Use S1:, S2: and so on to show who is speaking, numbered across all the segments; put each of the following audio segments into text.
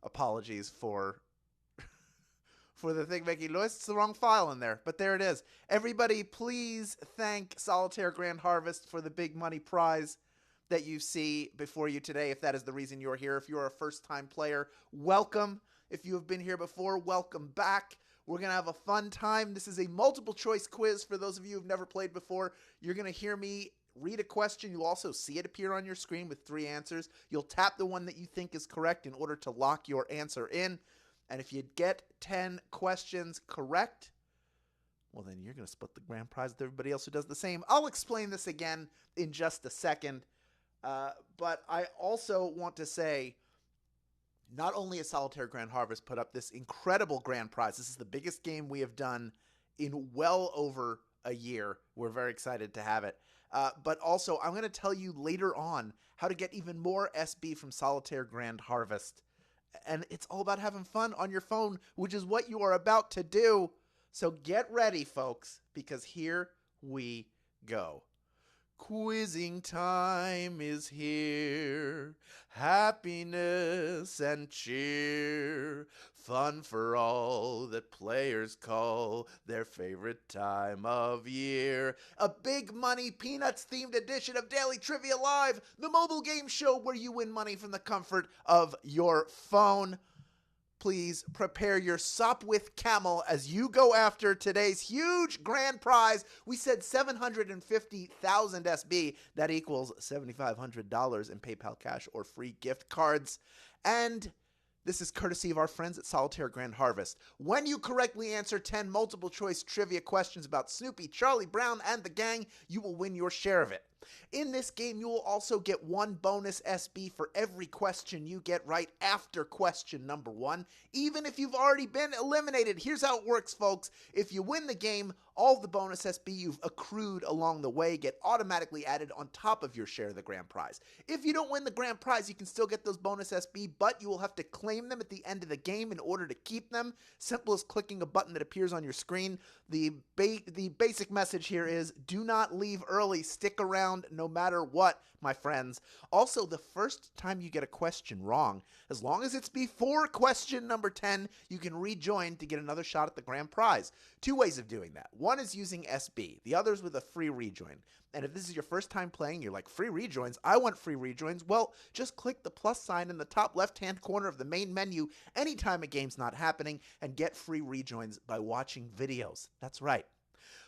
S1: Apologies for the thing making noise. It's the wrong file in there, but there it is. Everybody, please thank Solitaire Grand Harvest for the big money prize that you see before you today, if that is the reason you're here. If you're a first-time player, welcome. If you have been here before, welcome back. We're going to have a fun time. This is a multiple-choice quiz for those of you who've never played before. You're going to hear me read a question. You'll also see it appear on your screen with 3 answers. You'll tap the one that you think is correct in order to lock your answer in. And if you get 10 questions correct, well, then you're going to split the grand prize with everybody else who does the same. I'll explain this again in just a second. But I also want to say, not only has Solitaire Grand Harvest put up this incredible grand prize, this is the biggest game we have done in well over a year. We're very excited to have it. But also, I'm going to tell you later on how to get even more SB from Solitaire Grand Harvest. And it's all about having fun on your phone, which is what you are about to do. So get ready, folks, because here we go. Quizzing time is here, happiness and cheer, fun for all that players call their favorite time of year. A big money Peanuts themed edition of Daily Trivia Live, the mobile game show where you win money from the comfort of your phone. Please prepare your sop with camel as you go after today's huge grand prize. We said 750,000 SB. That equals $7,500 in PayPal cash or free gift cards. And this is courtesy of our friends at Solitaire Grand Harvest. When you correctly answer 10 multiple choice trivia questions about Snoopy, Charlie Brown, and the gang, you will win your share of it. In this game, you will also get 1 bonus SB for every question you get right after question number 1, even if you've already been eliminated. Here's how it works, folks. If you win the game, all the bonus SB you've accrued along the way get automatically added on top of your share of the grand prize. If you don't win the grand prize, you can still get those bonus SB, but you will have to claim them at the end of the game in order to keep them. Simple as clicking a button that appears on your screen. The basic message here is do not leave early. Stick around no matter what, my friends. Also, the first time you get a question wrong, as long as it's before question number 10, you can rejoin to get another shot at the grand prize. 2 ways of doing that. One is using SB. The other is with a free rejoin. And if this is your first time playing, you're like, free rejoins? I want free rejoins. Well, just click the plus sign in the top left-hand corner of the main menu anytime a game's not happening and get free rejoins by watching videos. That's right.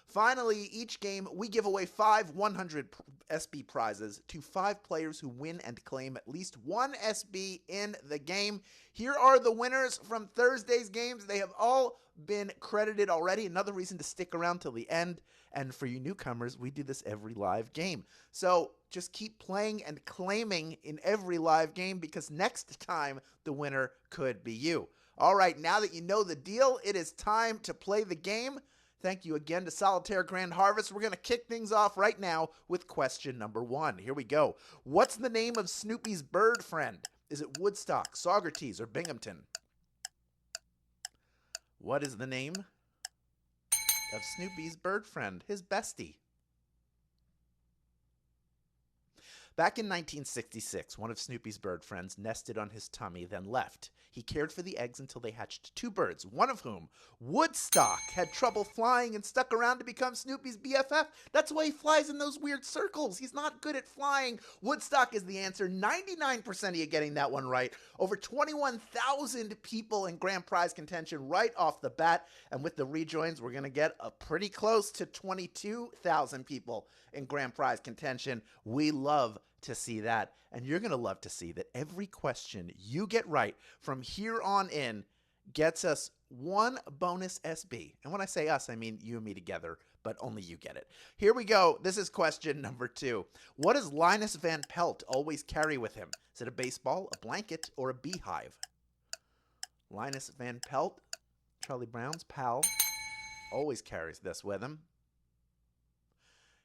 S1: Finally, each game, we give away 5 100 SB prizes to 5 players who win and claim at least 1 SB in the game. Here are the winners from Thursday's games. They have all been credited already. Another reason to stick around till the end. And for you newcomers, we do this every live game. So just keep playing and claiming in every live game because next time the winner could be you. All right, now that you know the deal, it is time to play the game. Thank you again to Solitaire Grand Harvest. We're going to kick things off right now with question number 1. Here we go. What's the name of Snoopy's bird friend? Is it Woodstock, Saugerties, or Binghamton? What is the name of Snoopy's bird friend, his bestie? Back in 1966, one of Snoopy's bird friends nested on his tummy, then left. He cared for the eggs until they hatched 2 birds, one of whom, Woodstock, had trouble flying and stuck around to become Snoopy's BFF. That's why he flies in those weird circles. He's not good at flying. Woodstock is the answer. 99% of you getting that one right. Over 21,000 people in grand prize contention right off the bat. And with the rejoins, we're going to get a pretty close to 22,000 people in grand prize contention. We love to see that, and you're going to love to see that every question you get right from here on in gets us 1 bonus SB. And when I say us, I mean you and me together, but only you get it. Here we go. This is question number 2. What does Linus Van Pelt always carry with him? Is it a baseball, a blanket, or a beehive? Linus Van Pelt, Charlie Brown's pal, always carries this with him.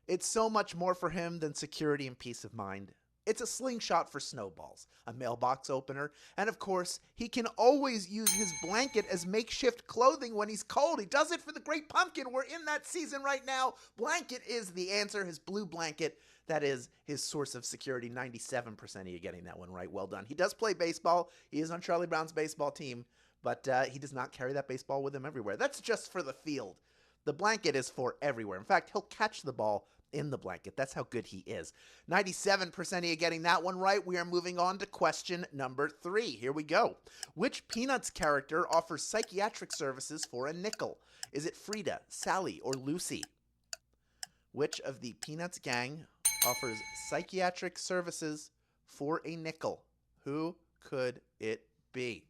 S1: It's so much more for him than security and peace of mind. It's a slingshot for snowballs, a mailbox opener, and of course, he can always use his blanket as makeshift clothing when he's cold. He does it for the Great Pumpkin. We're in that season right now. Blanket is the answer, his blue blanket That is his source of security. 97% of you getting that one right. Well done. He does play baseball. He is on Charlie Brown's baseball team, but he does not carry that baseball with him everywhere. That's just for the field. The blanket is for everywhere. In fact, he'll catch the ball in the blanket. That's how good he is. 97% of you getting that one right. We are moving on to question number 3. Here we go. Which Peanuts character offers psychiatric services for a nickel? Is it Frida, Sally, or Lucy? Which of the Peanuts gang offers psychiatric services for a nickel? Who could it be?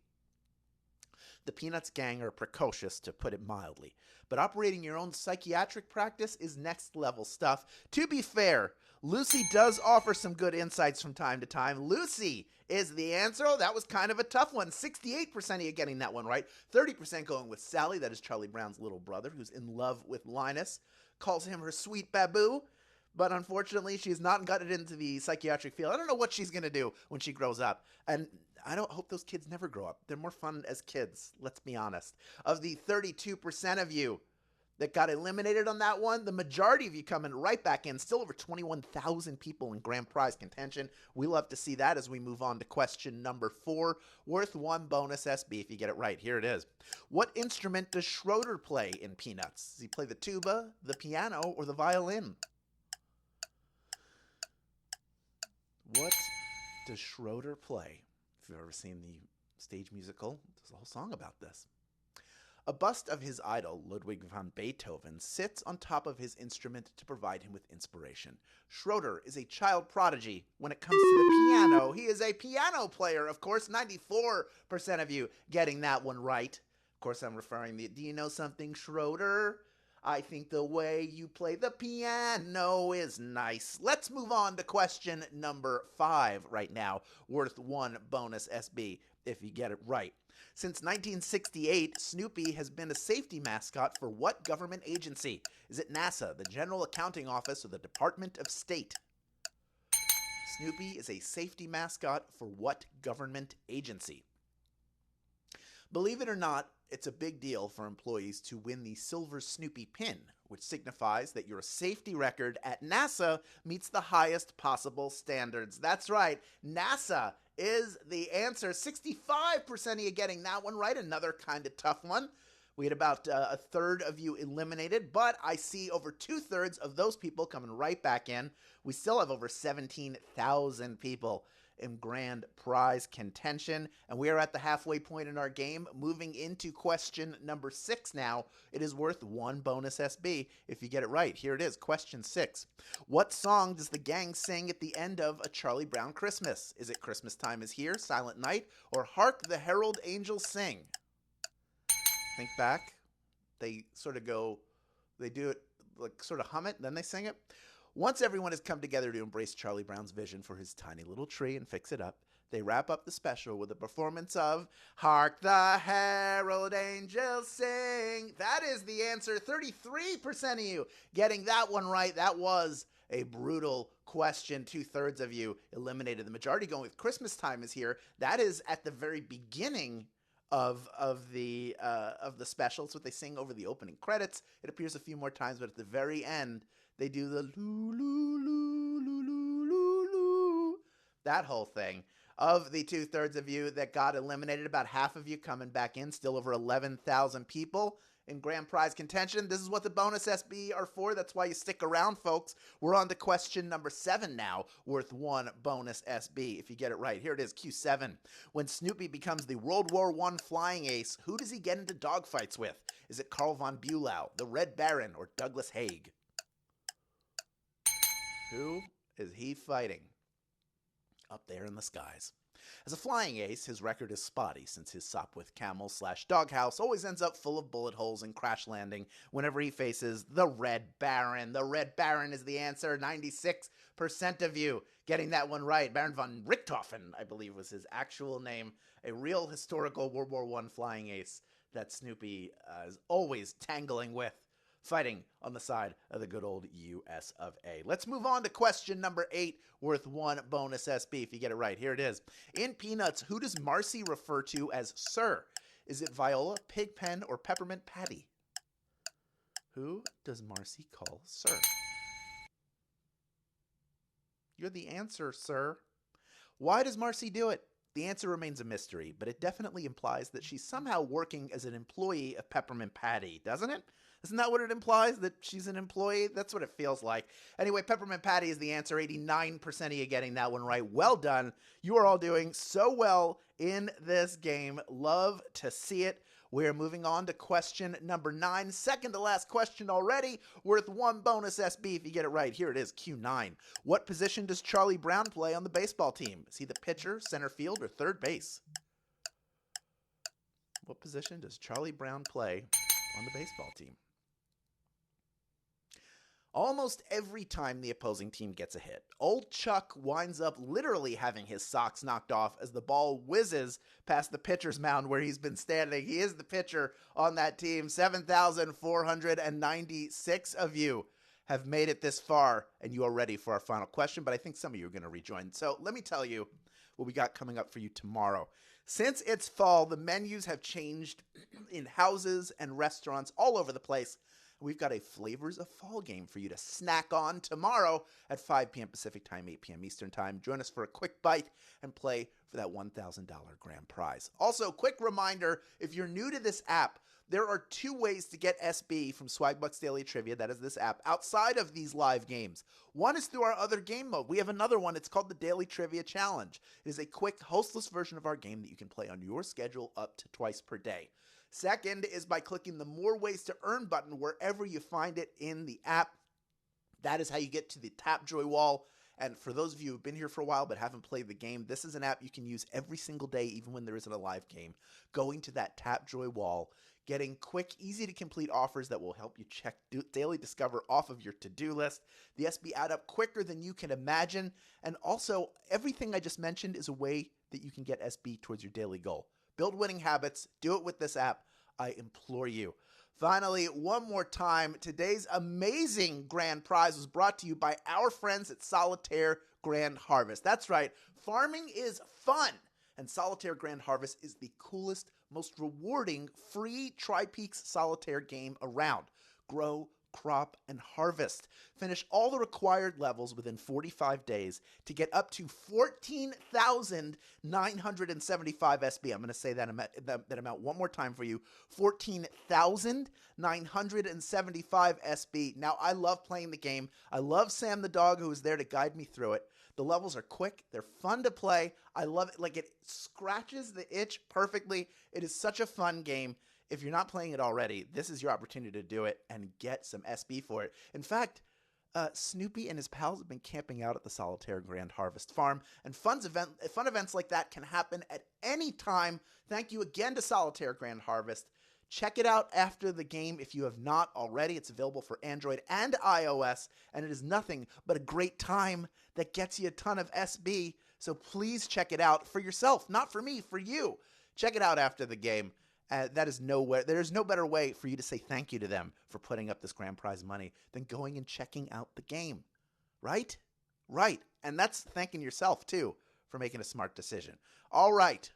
S1: The Peanuts gang are precocious, to put it mildly, but operating your own psychiatric practice is next level stuff. To be fair, Lucy does offer some good insights from time to time. Lucy is the answer. Oh, that was kind of a tough one. 68% of you getting that one right. 30% going with Sally, that is Charlie Brown's little brother, who's in love with Linus, calls him her sweet baboo. But unfortunately, she's not gotten into the psychiatric field. I don't know what she's going to do when she grows up. And I don't hope those kids never grow up. They're more fun as kids, let's be honest. Of the 32% of you that got eliminated on that one, the majority of you coming right back in. Still over 21,000 people in grand prize contention. We love to see that as we move on to question number 4, worth 1 bonus SB if you get it right. Here it is. What instrument does Schroeder play in Peanuts? Does he play the tuba, the piano, or the violin? What does Schroeder play? If you've ever seen the stage musical, there's a whole song about this. A bust of his idol, Ludwig van Beethoven, sits on top of his instrument to provide him with inspiration. Schroeder is a child prodigy when it comes to the piano. He is a piano player, of course. 94% of you getting that one right. Of course, I'm referring to, do you know something, Schroeder? I think the way you play the piano is nice. Let's move on to question number 5 right now, worth 1 bonus SB if you get it right. Since 1968, Snoopy has been a safety mascot for what government agency? Is it NASA, the General Accounting Office, or the Department of State? Snoopy is a safety mascot for what government agency? Believe it or not, it's a big deal for employees to win the Silver Snoopy pin, which signifies that your safety record at NASA meets the highest possible standards. That's right, NASA is the answer. 65% of you getting that one right. Another kind of tough one. We had about a third of you eliminated, but I see over 2/3 of those people coming right back in. We still have over 17,000 people in grand prize contention, and we are at the halfway point in our game, moving into question number 6 now. It is worth 1 bonus SB if you get it right. Here it is, question 6. What song does the gang sing at the end of A Charlie Brown Christmas? Is it Christmas Time Is Here, Silent Night, or Hark the Herald Angels Sing? Think back. They sort of go, they do it, like sort of hum it, then they sing it. Once everyone has come together to embrace Charlie Brown's vision for his tiny little tree and fix it up, they wrap up the special with a performance of Hark the Herald Angels Sing. That is the answer. 33% of you getting that one right. That was a brutal question. 2/3 of you eliminated. The majority going with Christmas Time Is Here. That is at the very beginning of the special. It's what they sing over the opening credits. It appears a few more times, but at the very end, they do the loo, loo, loo, loo, loo, loo, loo. That whole thing. Of the 2/3 of you that got eliminated, about half of you coming back in, still over 11,000 people in grand prize contention. This is what the bonus SB are for. That's why you stick around, folks. We're on to question number 7 now, worth 1 bonus SB if you get it right. Here it is, Q7. When Snoopy becomes the World War I flying ace, who does he get into dogfights with? Is it Carl von Bulow, the Red Baron, or Douglas Haig? Who is he fighting up there in the skies? As a flying ace, his record is spotty since his Sopwith Camel/Doghouse always ends up full of bullet holes and crash landing whenever he faces the Red Baron. The Red Baron is the answer. 96% of you getting that one right. Baron von Richthofen, I believe, was his actual name. A real historical World War I flying ace that Snoopy is always tangling with, fighting on the side of the good old US of A. Let's move on to question number 8, worth 1 bonus SB if you get it right. Here it is. In Peanuts, who does Marcy refer to as Sir? Is it Viola, Pigpen, or Peppermint Patty? Who does Marcy call Sir? You're the answer, sir. Why does Marcy do it? The answer remains a mystery, but it definitely implies that she's somehow working as an employee of Peppermint Patty, doesn't it? Isn't that what it implies, that she's an employee? That's what it feels like. Anyway, Peppermint Patty is the answer. 89% of you getting that one right. Well done. You are all doing so well in this game. Love to see it. We're moving on to question number 9. Second to last question already. Worth 1 bonus SB if you get it right. Here it is, Q9. What position does Charlie Brown play on the baseball team? Is he the pitcher, center field, or third base? What position does Charlie Brown play on the baseball team? Almost every time the opposing team gets a hit, old Chuck winds up literally having his socks knocked off as the ball whizzes past the pitcher's mound where he's been standing. He is the pitcher on that team. 7,496 of you have made it this far, and you are ready for our final question, but I think some of you are going to rejoin. So let me tell you what we got coming up for you tomorrow. Since it's fall, the menus have changed in houses and restaurants all over the place. We've got a Flavors of Fall game for you to snack on tomorrow at 5 p.m. Pacific Time, 8 p.m. Eastern Time. Join us for a quick bite and play for that $1,000 grand prize. Also, quick reminder, if you're new to this app, there are 2 ways to get SB from Swagbucks Daily Trivia, that is this app, outside of these live games. One is through our other game mode. We have another one. It's called the Daily Trivia Challenge. It is a quick, hostless version of our game that you can play on your schedule up to twice per day. Second is by clicking the More Ways to Earn button wherever you find it in the app. That is how you get to the Tapjoy wall. And for those of you who've been here for a while but haven't played the game, this is an app you can use every single day, even when there isn't a live game. Going to that Tapjoy wall, getting quick, easy-to-complete offers that will help you check Daily Discover off of your to-do list. The SB add up quicker than you can imagine. And also, everything I just mentioned is a way that you can get SB towards your daily goal. Build winning habits. Do it with this app. I implore you. Finally, one more time, today's amazing grand prize was brought to you by our friends at Solitaire Grand Harvest. That's right. Farming is fun. And Solitaire Grand Harvest is the coolest, most rewarding free Tri-Peaks Solitaire game around. Grow, crop, and harvest. Finish all the required levels within 45 days to get up to 14,975 SB. I'm going to say that amount one more time for you. 14,975 SB. Now, I love playing the game. I love Sam the dog who is there to guide me through it. The levels are quick. They're fun to play. I love it. Like, it scratches the itch perfectly. It is such a fun game. If you're not playing it already, this is your opportunity to do it and get some SB for it. In fact, Snoopy and his pals have been camping out at the Solitaire Grand Harvest Farm, and fun events like that can happen at any time. Thank you again to Solitaire Grand Harvest. Check it out after the game if you have not already. It's available for Android and iOS, and it is nothing but a great time that gets you a ton of SB. So please check it out for yourself, not for me, for you. Check it out after the game. There's no better way for you to say thank you to them for putting up this grand prize money than going and checking out the game. Right? Right. And that's thanking yourself, too, for making a smart decision. All right.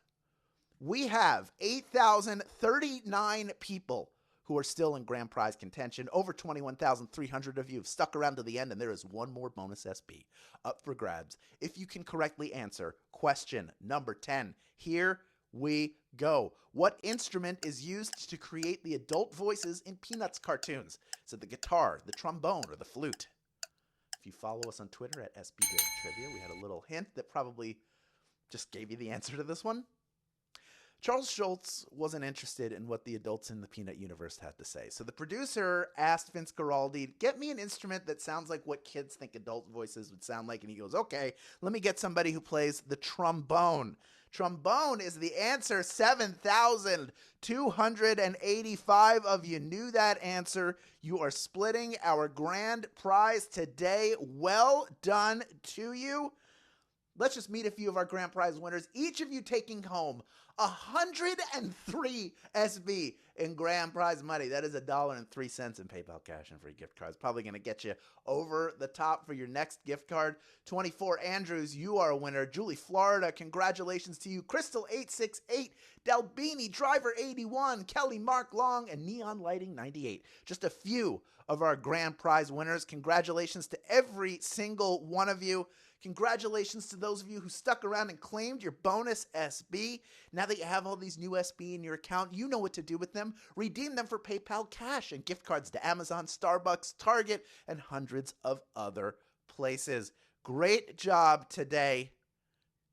S1: We have 8,039 people who are still in grand prize contention. Over 21,300 of you have stuck around to the end, and there is one more bonus SB up for grabs. If you can correctly answer question number 10, here we go. What instrument is used to create the adult voices in Peanuts cartoons? Is it the guitar, the trombone, or the flute? If you follow us on Twitter at SB Daily Trivia, we had a little hint that probably just gave you the answer to this one. Charles Schultz wasn't interested in what the adults in the Peanut universe had to say. So the producer asked Vince Guaraldi, get me an instrument that sounds like what kids think adult voices would sound like. And he goes, okay, let me get somebody who plays the trombone. Trombone is the answer. 7,285 of you knew that answer. You are splitting our grand prize today. Well done to you. Let's just meet a few of our grand prize winners. Each of you taking home 103 SB in grand prize money. That is $1.03 in PayPal cash and free gift cards. Probably going to get you over the top for your next gift card. 24 Andrews, you are a winner. Julie Florida, congratulations to you. Crystal 868, Delbini, Driver 81, Kelly Mark Long, and Neon Lighting 98. Just a few of our grand prize winners. Congratulations to every single one of you. Congratulations to those of you who stuck around and claimed your bonus SB. Now that you have all these new SB in your account, you know what to do with them. Redeem them for PayPal cash and gift cards to Amazon, Starbucks, Target, and hundreds of other places. Great job today.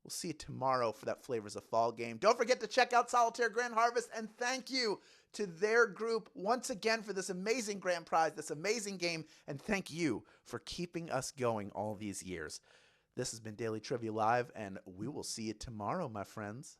S1: We'll see you tomorrow for that Flavors of Fall game. Don't forget to check out Solitaire Grand Harvest, and thank you to their group once again for this amazing grand prize, this amazing game, and thank you for keeping us going all these years. This has been Daily Trivia Live, and we will see you tomorrow, my friends.